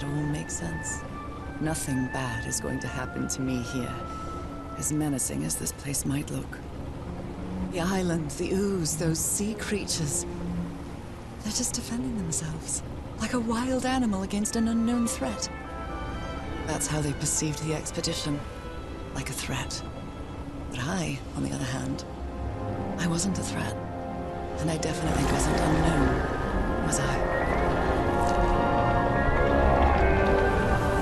all makes sense. Nothing bad is going to happen to me here, as menacing as this place might look. The island, the ooze, those sea creatures. They're just defending themselves, like a wild animal against an unknown threat. That's how they perceived the expedition, like a threat. But I, on the other hand, I wasn't a threat. And I definitely wasn't unknown, was I?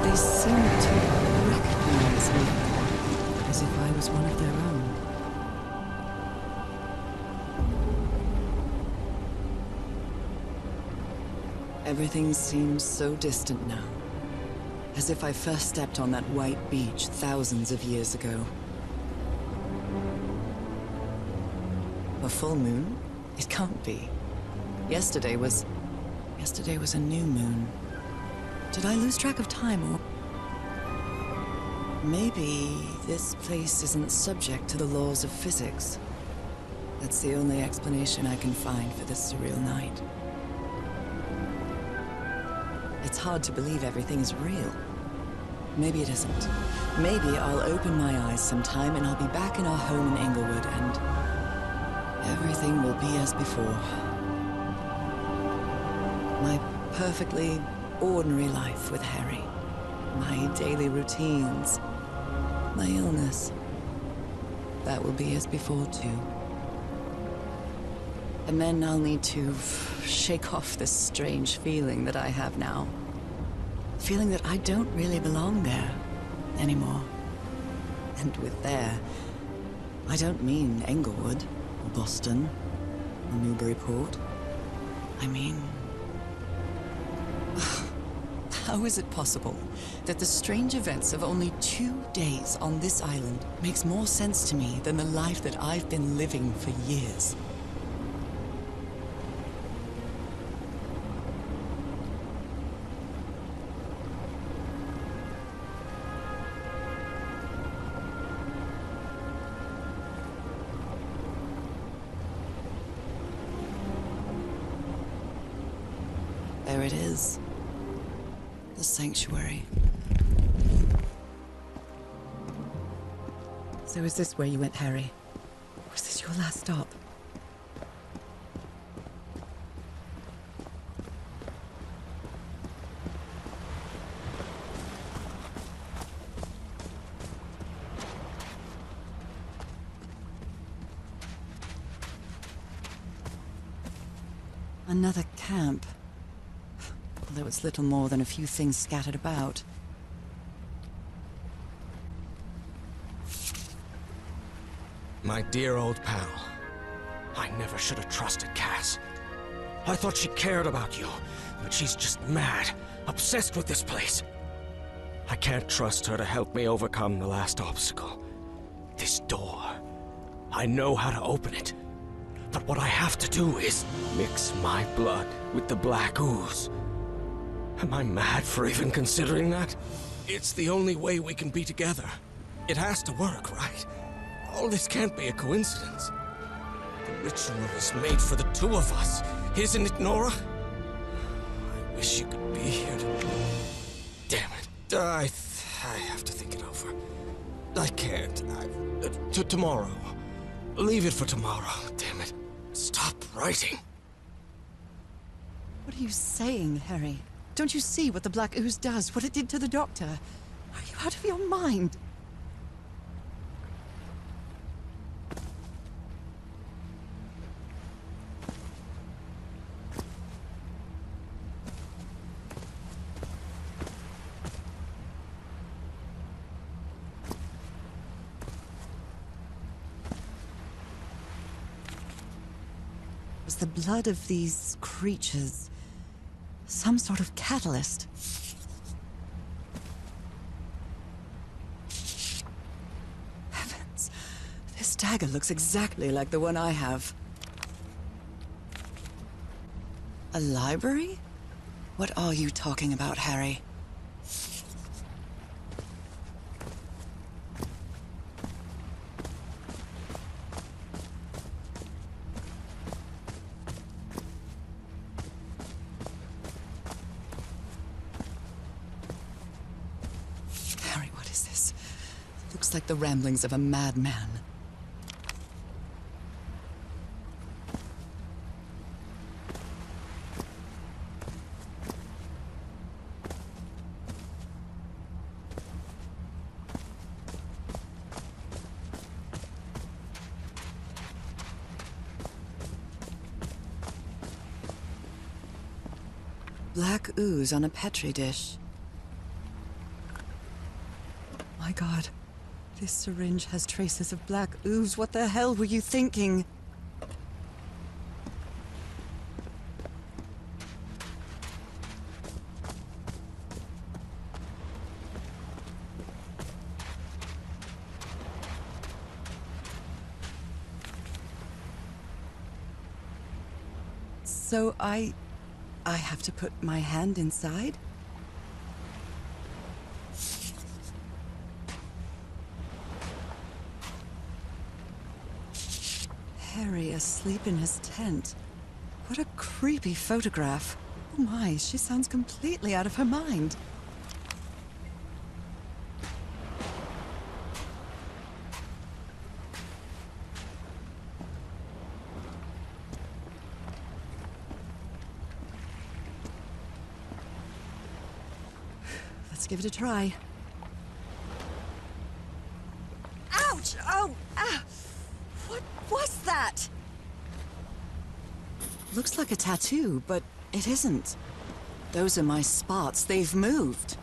They seemed to recognize me, as if I was one of their own. Everything seems so distant now, as if I first stepped on that white beach thousands of years ago. A full moon? It can't be. Yesterday was a new moon. Did I lose track of time, or... Maybe this place isn't subject to the laws of physics. That's the only explanation I can find for this surreal night. It's hard to believe everything is real. Maybe it isn't. Maybe I'll open my eyes sometime and I'll be back in our home in Englewood and everything will be as before. My perfectly ordinary life with Harry. My daily routines. My illness. That will be as before too. And then I'll need to shake off this strange feeling that I have now. Feeling that I don't really belong there anymore. And with there, I don't mean Englewood, or Boston, or Newburyport. I mean... How is it possible that the strange events of only 2 days on this island makes more sense to me than the life that I've been living for years? There it is. The sanctuary. So is this where you went, Harry? Was this your last stop? Another camp. Although it's little more than a few things scattered about. My dear old pal. I never should have trusted Cass. I thought she cared about you, but she's just mad, obsessed with this place. I can't trust her to help me overcome the last obstacle. This door. I know how to open it. But what I have to do is mix my blood with the black ooze. Am I mad for even considering that? It's the only way we can be together. It has to work, right? All this can't be a coincidence. The ritual is made for the two of us, isn't it, Nora? I wish you could be here to... Damn it. I have to think it over. I can't. Tomorrow. Leave it for tomorrow, damn it. Stop writing. What are you saying, Harry? Don't you see what the Black Ooze does, what it did to the Doctor? Are you out of your mind? Was the blood of these creatures some sort of catalyst? Heavens, this dagger looks exactly like the one I have. A library? What are you talking about, Harry? like the ramblings of a madman. Black ooze on a petri dish. My God, this syringe has traces of black ooze. What the hell were you thinking? So I have to put my hand inside? Harry asleep in his tent. What a creepy photograph. Oh my, she sounds completely out of her mind. Let's give it a try. Ouch! Oh! Ah! What was that? Looks like a tattoo, but it isn't. Those are my spots. They've moved.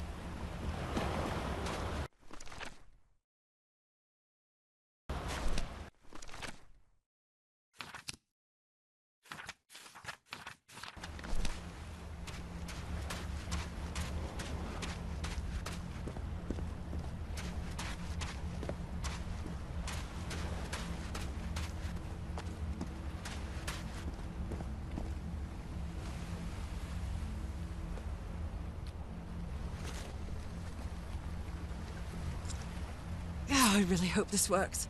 I really hope this works.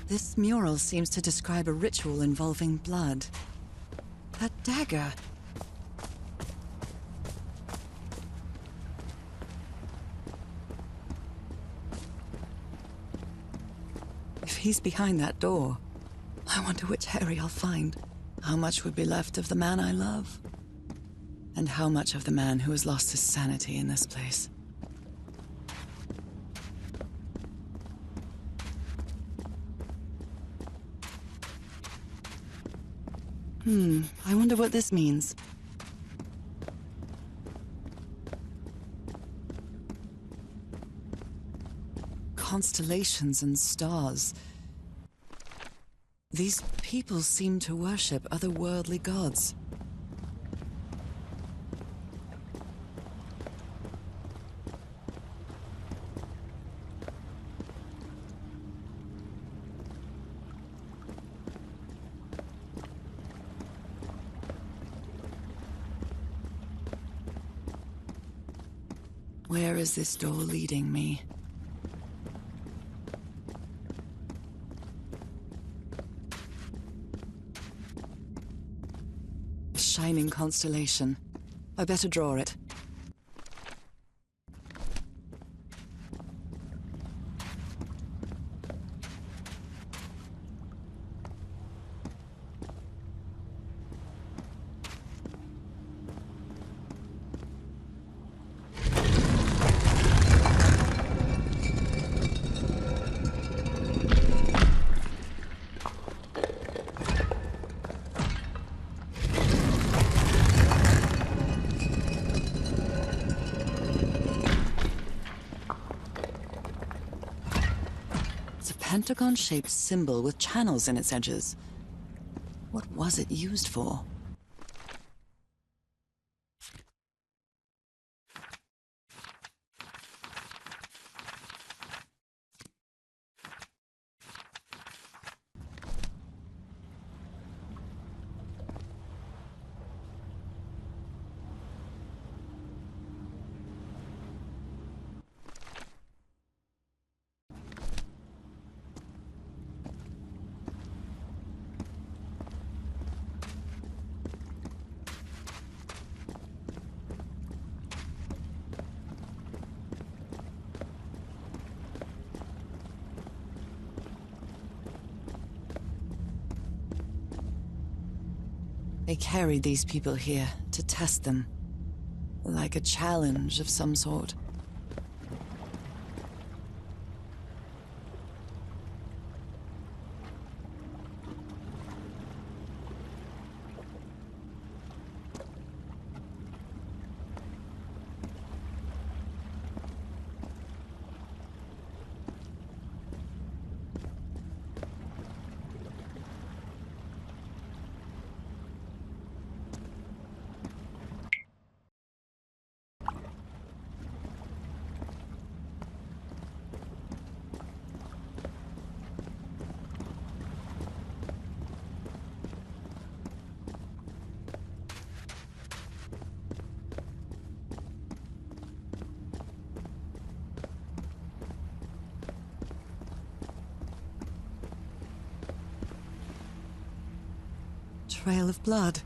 This mural seems to describe a ritual involving blood. That dagger. If he's behind that door, I wonder which Harry I'll find. How much would be left of the man I love? And how much of the man who has lost his sanity in this place? I wonder what this means. Constellations and stars. These people seem to worship otherworldly gods. Where is this door leading me? A shining constellation. I better draw it. Pentagon-shaped symbol with channels in its edges. What was it used for? They carried these people here to test them. Like a challenge of some sort. Trail of blood.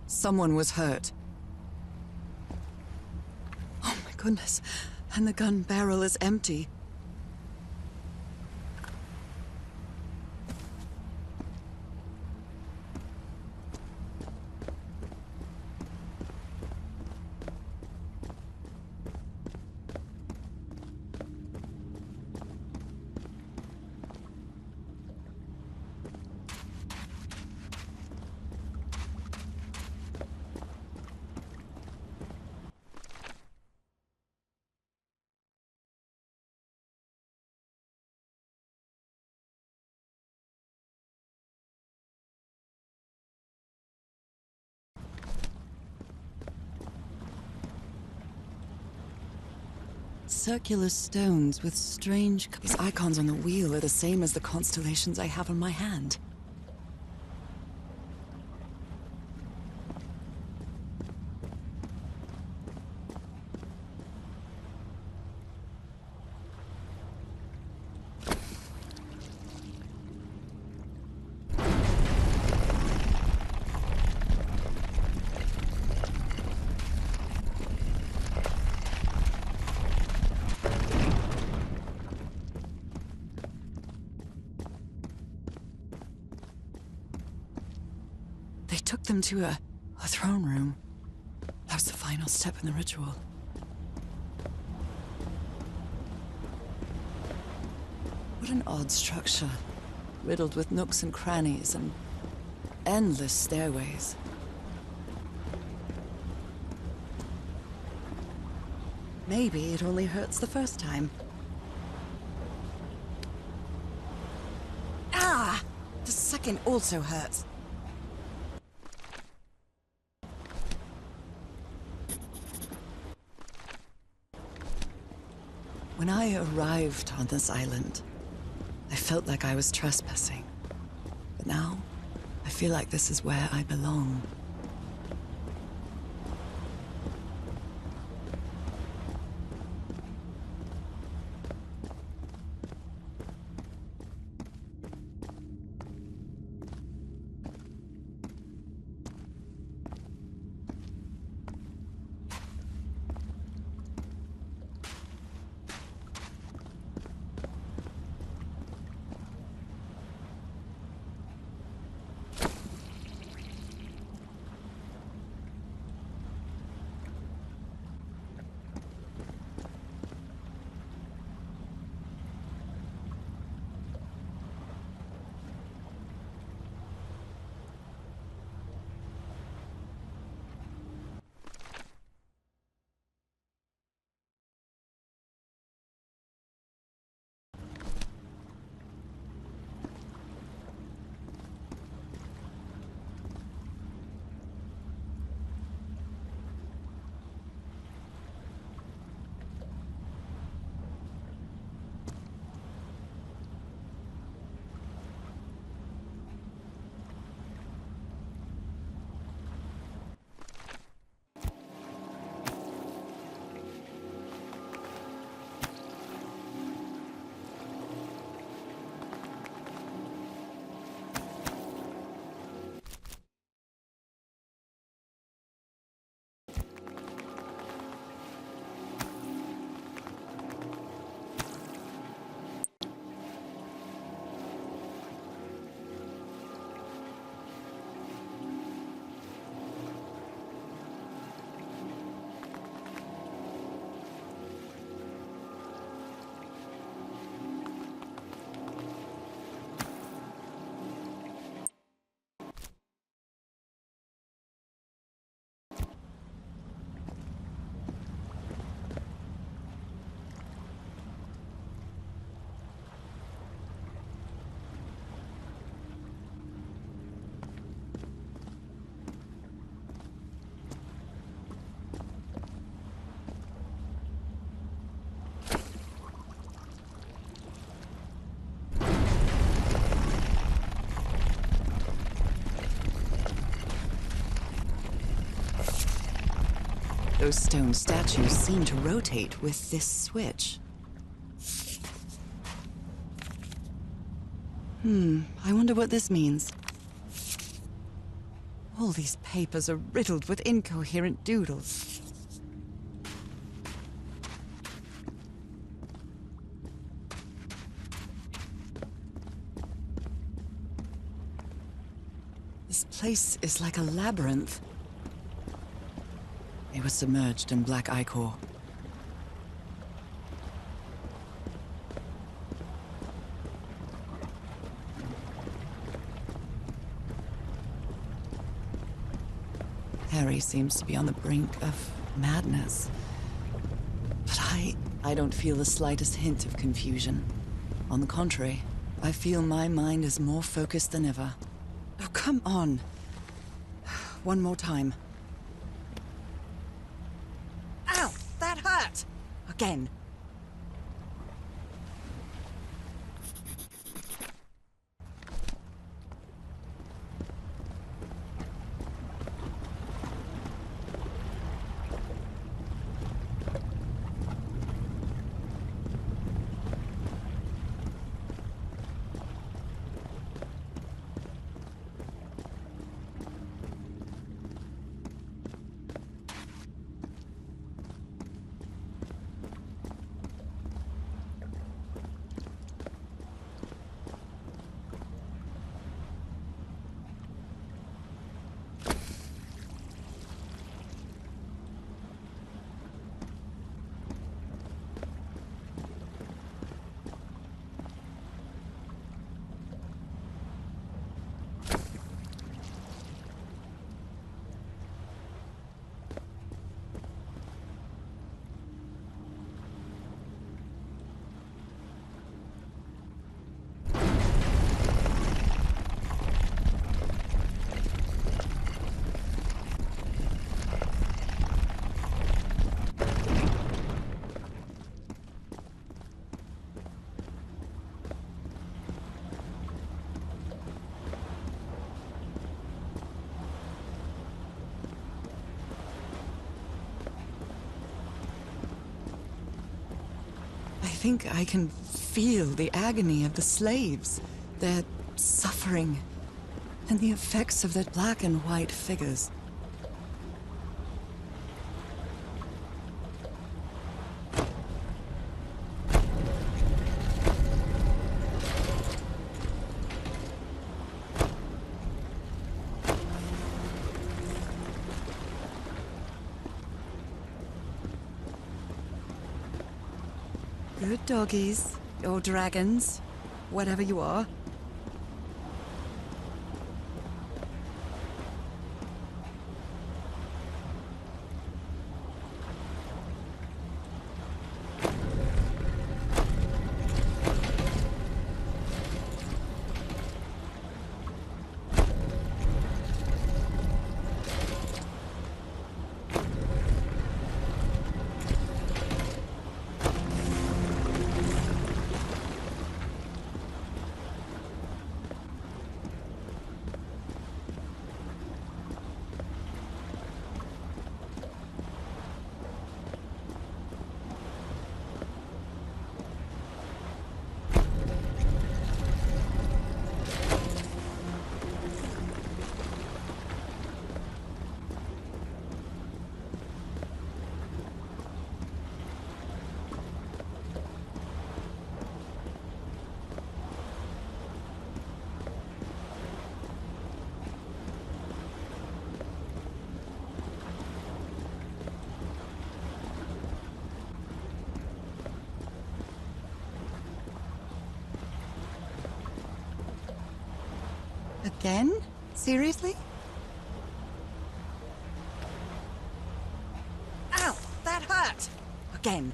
Someone was hurt. Oh my goodness. And the gun barrel is empty. Circular stones with strange... These icons on the wheel are the same as the constellations I have on my hand. They took them to a throne room. That was the final step in the ritual. What an odd structure. Riddled with nooks and crannies and endless stairways. Maybe it only hurts the first time. Ah! The second also hurts. When I arrived on this island, I felt like I was trespassing. But now, I feel like this is where I belong. Those stone statues seem to rotate with this switch. I wonder what this means. All these papers are riddled with incoherent doodles. This place is like a labyrinth. It was submerged in black ichor. Harry seems to be on the brink of madness. But I don't feel the slightest hint of confusion. On the contrary, I feel my mind is more focused than ever. Oh, come on. One more time. Ow! That hurt! Again. I think I can feel the agony of the slaves, their suffering, and the effects of their black and white figures. Good doggies, or dragons, whatever you are. Again? Seriously? Ow! That hurt! Again.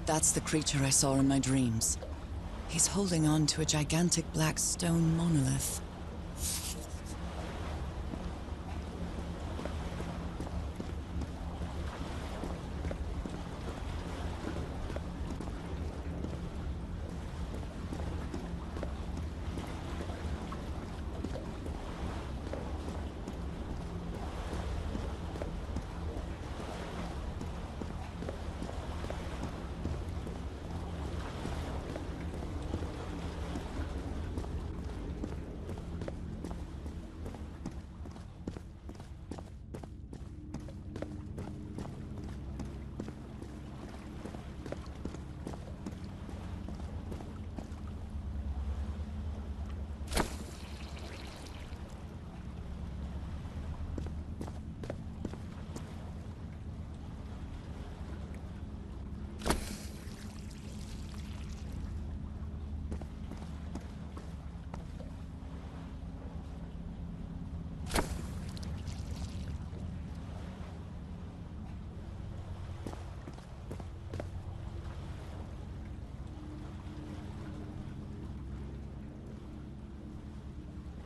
That's the creature I saw in my dreams. He's holding on to a gigantic black stone monolith.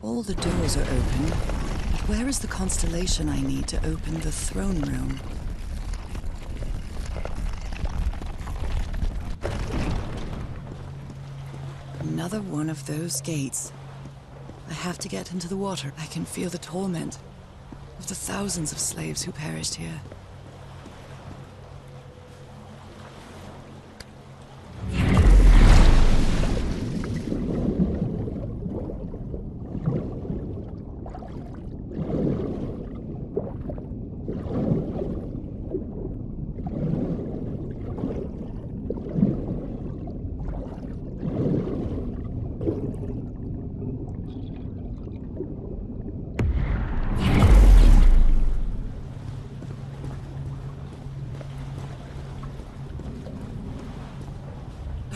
All the doors are open, but where is the constellation I need to open the throne room? Another one of those gates. I have to get into the water. I can feel the torment of the thousands of slaves who perished here.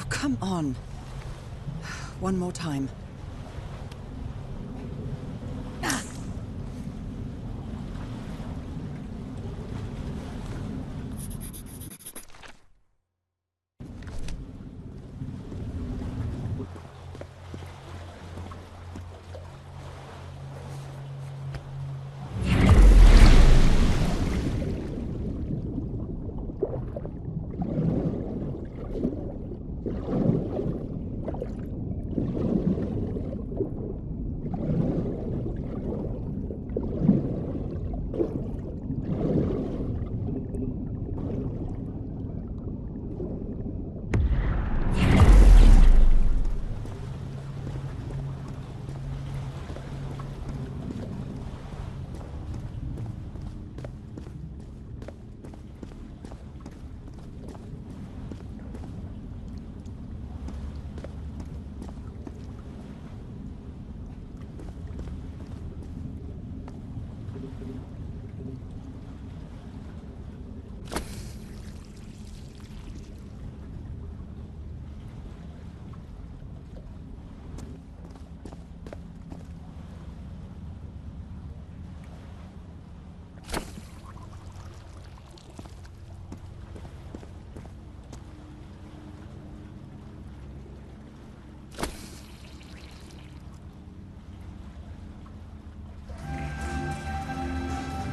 Come on. One more time.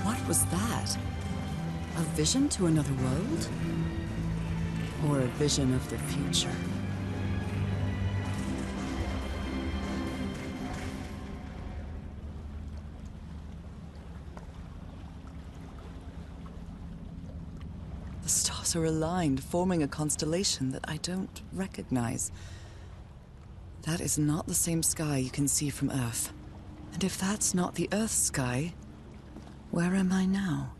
What was that? A vision to another world? Or a vision of the future? The stars are aligned, forming a constellation that I don't recognize. That is not the same sky you can see from Earth. And if that's not the Earth's sky, where am I now?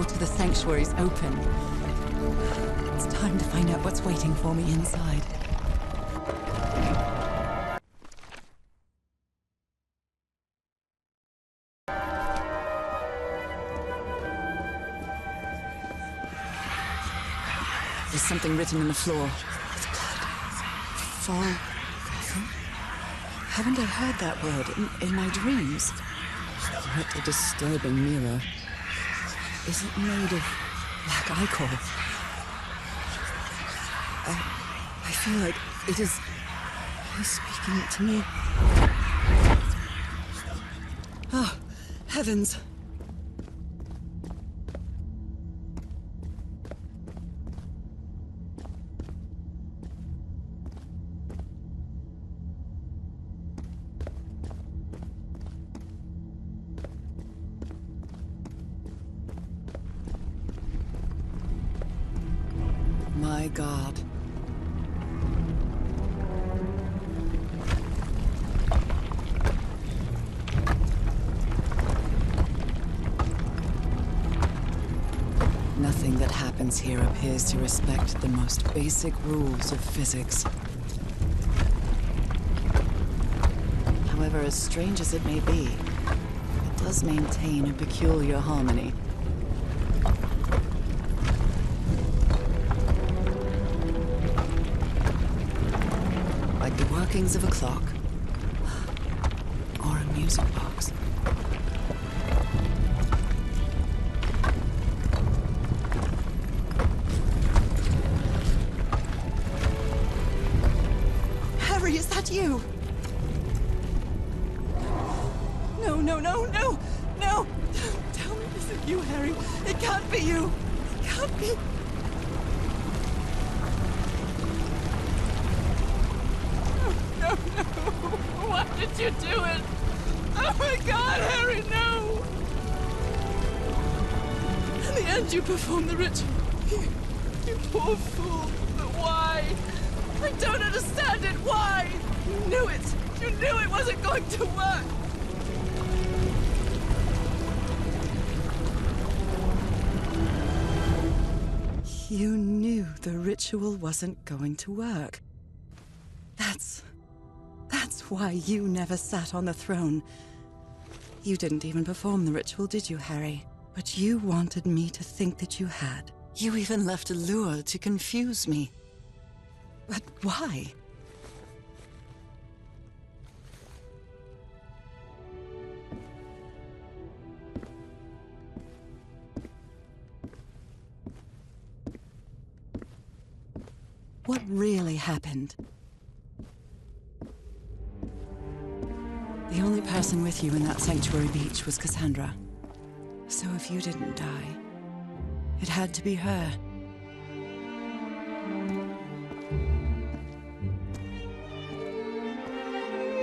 to the sanctuary's open. It's time to find out what's waiting for me inside. There's something written on the floor. It's blood. Fhalgof'n? Haven't I heard that word in my dreams? What a disturbing mirror. Is it made of black ichor? I feel like it is speaking to me. Oh, heavens! My God. Nothing that happens here appears to respect the most basic rules of physics. However, as strange as it may be, it does maintain a peculiar harmony. Like the workings of a clock, or a music box. Harry, is that you? No, no, no, no, no! Don't tell me this isn't you, Harry. It can't be you. It can't be. No, no! Why did you do it? Oh my God, Harry, no! In the end, you performed the ritual. You poor fool. But why? I don't understand it. Why? You knew it. You knew it wasn't going to work. You knew the ritual wasn't going to work. That's why you never sat on the throne. You didn't even perform the ritual, did you, Harry? But you wanted me to think that you had. You even left a lure to confuse me. But why? What really happened? The only person with you in that sanctuary beach was Cassandra. So if you didn't die, it had to be her.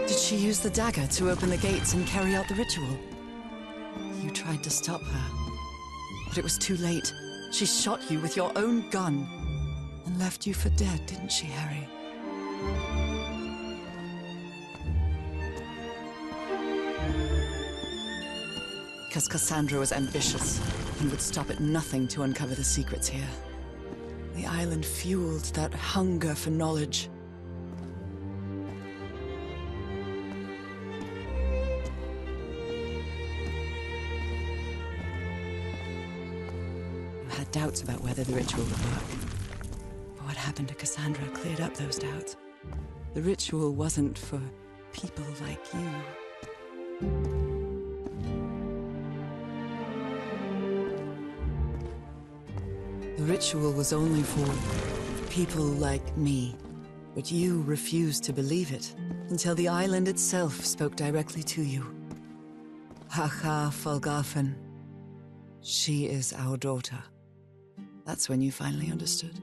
Did she use the dagger to open the gates and carry out the ritual? You tried to stop her, but it was too late. She shot you with your own gun and left you for dead, didn't she, Harry? Because Cassandra was ambitious and would stop at nothing to uncover the secrets here. The island fueled that hunger for knowledge. You had doubts about whether the ritual would work. But what happened to Cassandra cleared up those doubts. The ritual wasn't for people like you. The ritual was only for people like me, but you refused to believe it until the island itself spoke directly to you. Fhalgof'n. She is our daughter. That's when you finally understood.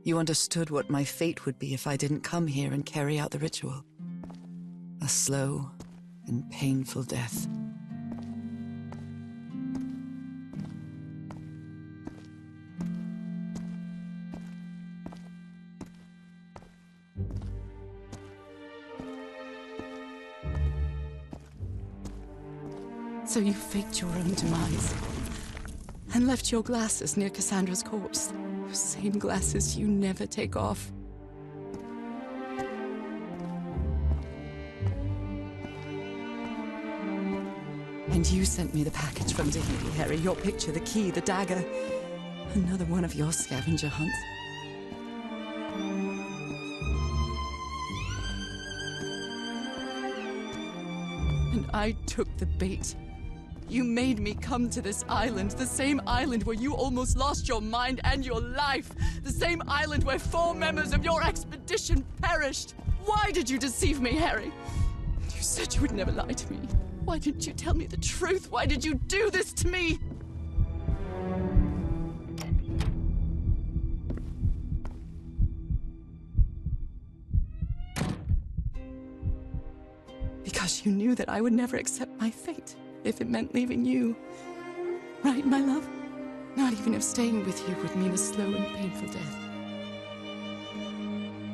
You understood what my fate would be if I didn't come here and carry out the ritual. A slow and painful death. So you faked your own demise. and left your glasses near Cassandra's corpse. Those same glasses you never take off. And you sent me the package from Tahiti, Harry. Your picture, the key, the dagger. Another one of your scavenger hunts. And I took the bait. You made me come to this island, the same island where you almost lost your mind and your life. The same island where 4 members of your expedition perished. Why did you deceive me, Harry? You said you would never lie to me. Why didn't you tell me the truth? Why did you do this to me? Because you knew that I would never accept my fate if it meant leaving you. Right, my love? Not even if staying with you would mean a slow and painful death.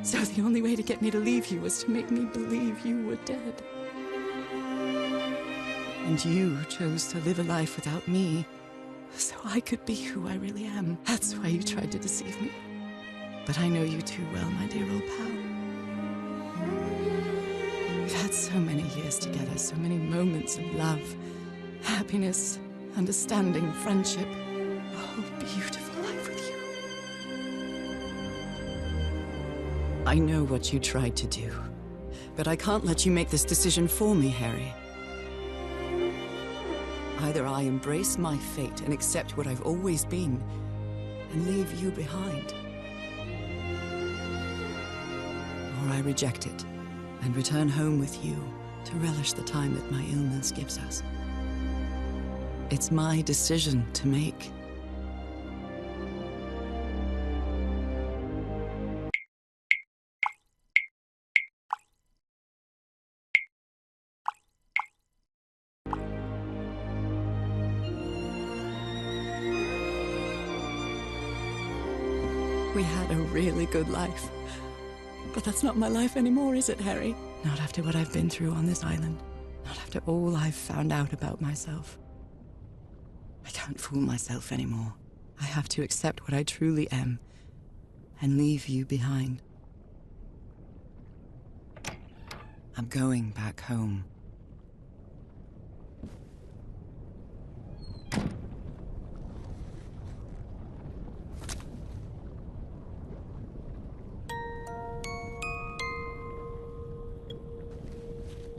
So the only way to get me to leave you was to make me believe you were dead. And you chose to live a life without me, so I could be who I really am. That's why you tried to deceive me. But I know you too well, my dear old pal. We've had so many years together, so many moments of love, happiness, understanding, friendship. A whole beautiful life with you. I know what you tried to do, but I can't let you make this decision for me, Harry. Either I embrace my fate and accept what I've always been, and leave you behind. Or I reject it, and return home with you to relish the time that my illness gives us. It's my decision to make. We had a really good life. But that's not my life anymore, is it, Harry? Not after what I've been through on this island. Not after all I've found out about myself. I can't fool myself anymore. I have to accept what I truly am and leave you behind. I'm going back home.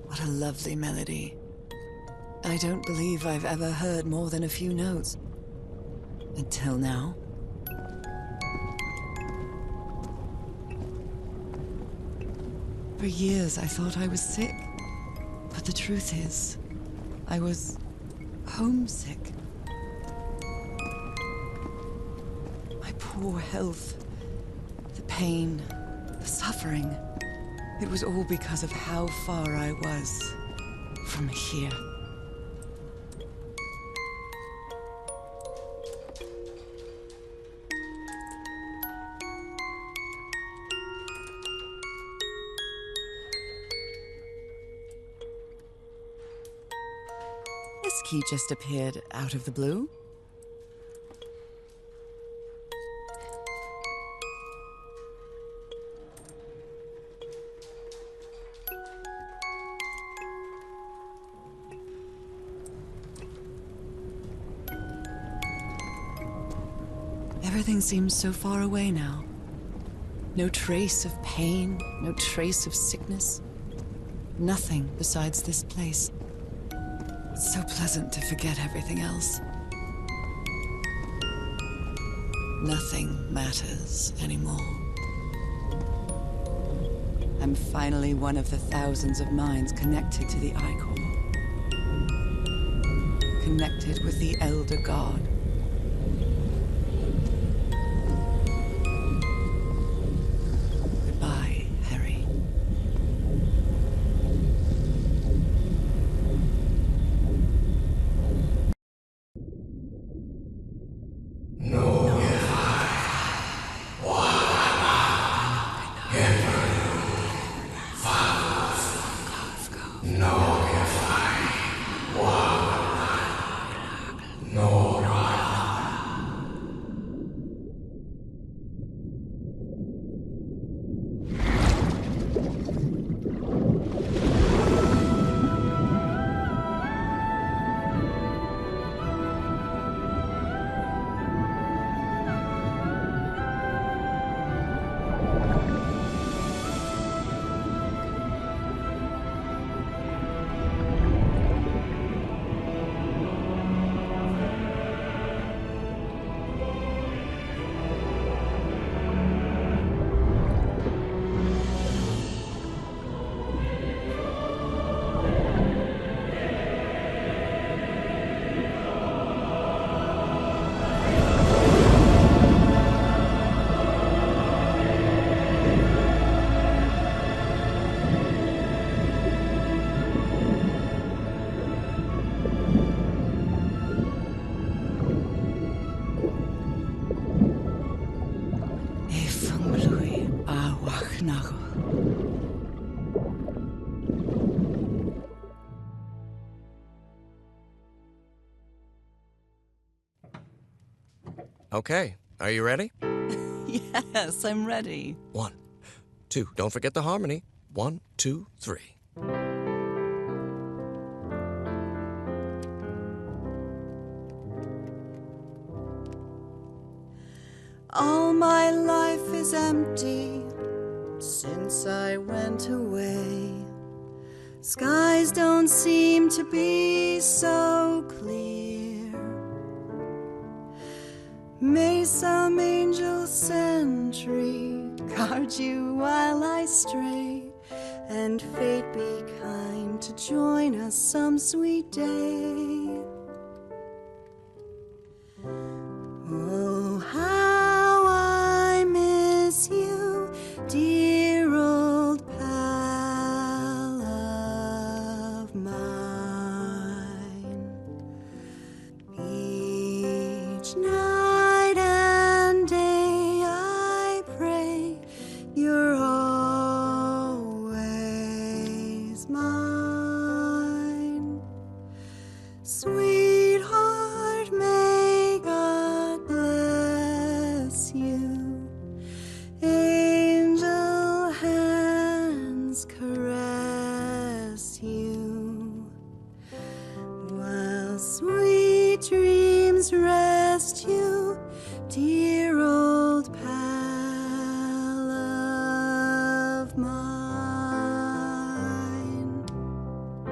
What a lovely melody. I don't believe I've ever heard more than a few notes. Until now. For years I thought I was sick. But the truth is, I was homesick. My poor health, the pain, the suffering. It was all because of how far I was from here. This key just appeared out of the blue. Everything seems so far away now. No trace of pain, no trace of sickness. Nothing besides this place. It's so pleasant to forget everything else. Nothing matters anymore. I'm finally one of the thousands of minds connected to the Icor. Connected with the Elder God. Goodbye, Harry. No. Nago. Okay, are you ready? Yes, I'm ready. 1, 2, don't forget the harmony. 1, 2, 3. All my life is empty since I went away. Skies don't seem to be so clear. May some angel sentry guard you while I stray, and fate be kind to join us some sweet day. Oh, how I miss you, dear old pal of mine. Each night and day I pray you're always mine. Sweetheart, may God bless you. Angel hands caress you, while sweet dreams rest you, dear old pal of mine.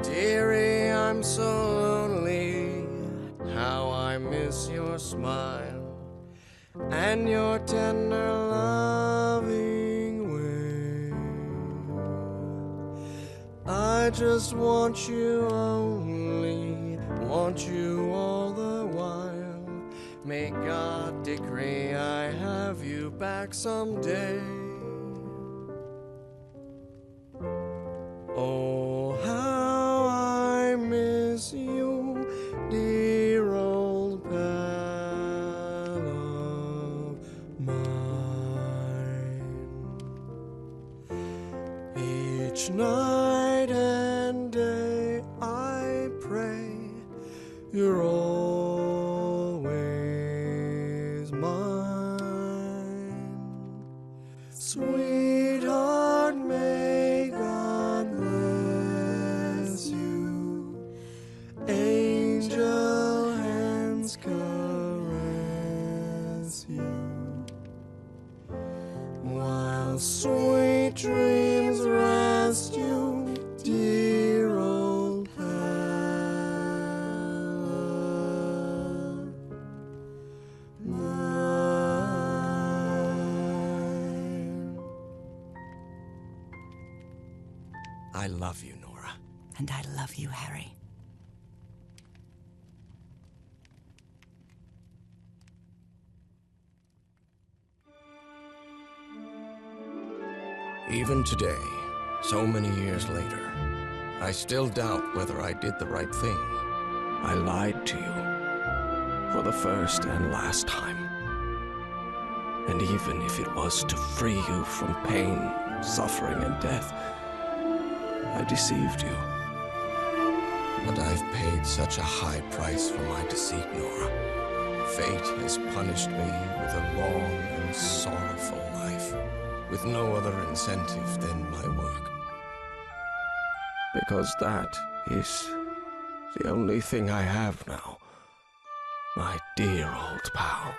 Dearie, I'm so lonely. How I miss your smile and your tender loving way. I just want you only, want you all the while. May God decree I have you back someday. Oh, how I miss you, dear old pal of mine. Each night and day I pray you're always mine. Sweetheart, may God bless you. Angel hands caress you, while sweet dreams rest you, dear old pal of mine. I love you, Nora. And I love you, Harry. Even today, so many years later, I still doubt whether I did the right thing. I lied to you for the first and last time. And even if it was to free you from pain, suffering, and death, I deceived you. But I've paid such a high price for my deceit, Nora. Fate has punished me with a long and sorrowful life, with no other incentive than my work. Because that is the only thing I have now, my dear old pal.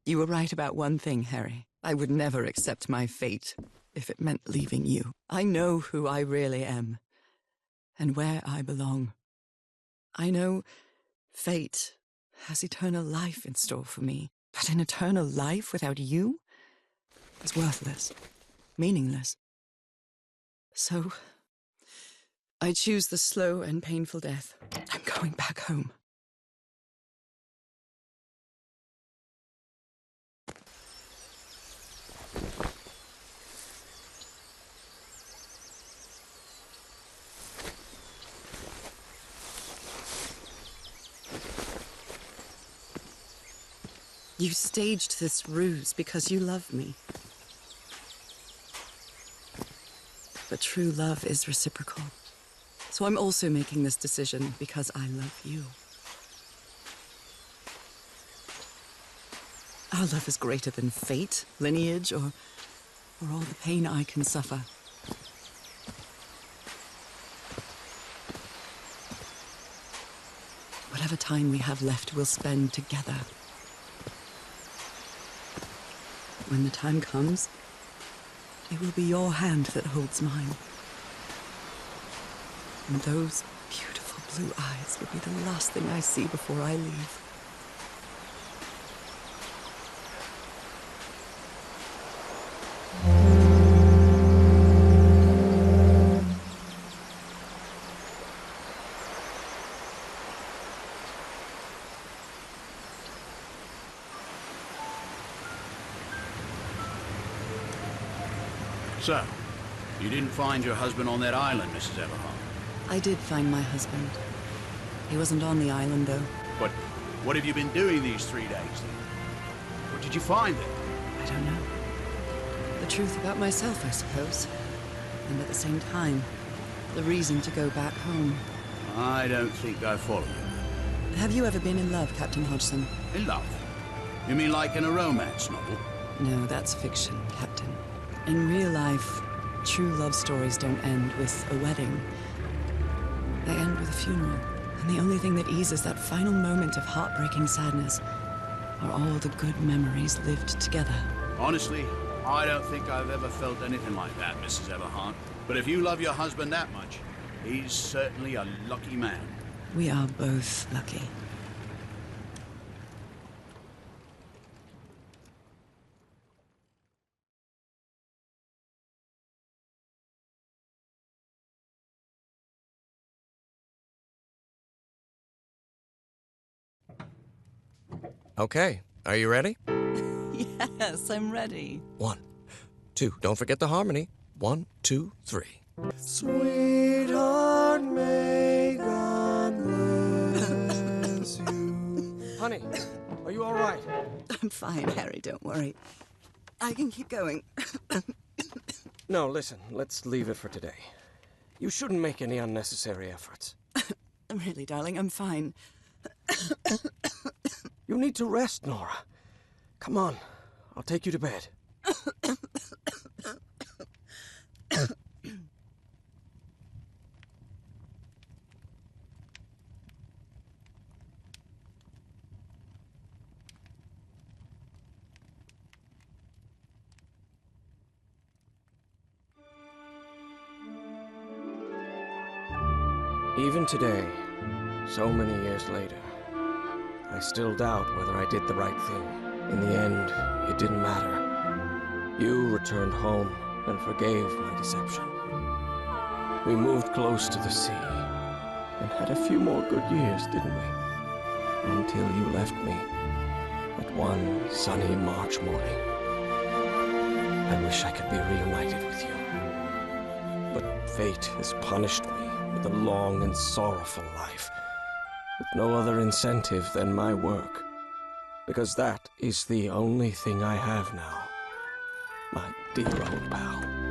You were right about one thing, Harry. I would never accept my fate if it meant leaving you. I know who I really am and where I belong. I know fate has eternal life in store for me, but an eternal life without you is worthless, meaningless. So, I choose the slow and painful death. I'm going back home. You staged this ruse because you love me. But true love is reciprocal. So I'm also making this decision because I love you. Our love is greater than fate, lineage, or all the pain I can suffer. Whatever time we have left, we'll spend together. When the time comes, it will be your hand that holds mine. And those beautiful blue eyes will be the last thing I see before I leave. So, you didn't find your husband on that island, Mrs. Everhart? I did find my husband. He wasn't on the island, though. But what have you been doing these 3 days, then? What did you find there? I don't know. The truth about myself, I suppose. And at the same time, the reason to go back home. I don't think I follow you. Have you ever been in love, Captain Hodgson? In love? You mean like in a romance novel? No, that's fiction, Captain. In real life, true love stories don't end with a wedding. They end with a funeral. And the only thing that eases that final moment of heartbreaking sadness are all the good memories lived together. Honestly, I don't think I've ever felt anything like that, Mrs. Everhart. But if you love your husband that much, he's certainly a lucky man. We are both lucky. Okay, are you ready? Yes, I'm ready. 1, 2, don't forget the harmony. 1, 2, 3. Sweetheart, may God bless you. Honey, are you all right? I'm fine, Harry, don't worry. I can keep going. No, listen, let's leave it for today. You shouldn't make any unnecessary efforts. Really, darling, I'm fine. You need to rest, Nora. Come on, I'll take you to bed. Even today, so many years later, I still doubt whether I did the right thing. In the end, it didn't matter. You returned home and forgave my deception. We moved close to the sea and had a few more good years, didn't we? Until you left me at one sunny March morning. I wish I could be reunited with you. But fate has punished me with a long and sorrowful life, with no other incentive than my work, because that is the only thing I have now, my dear old pal.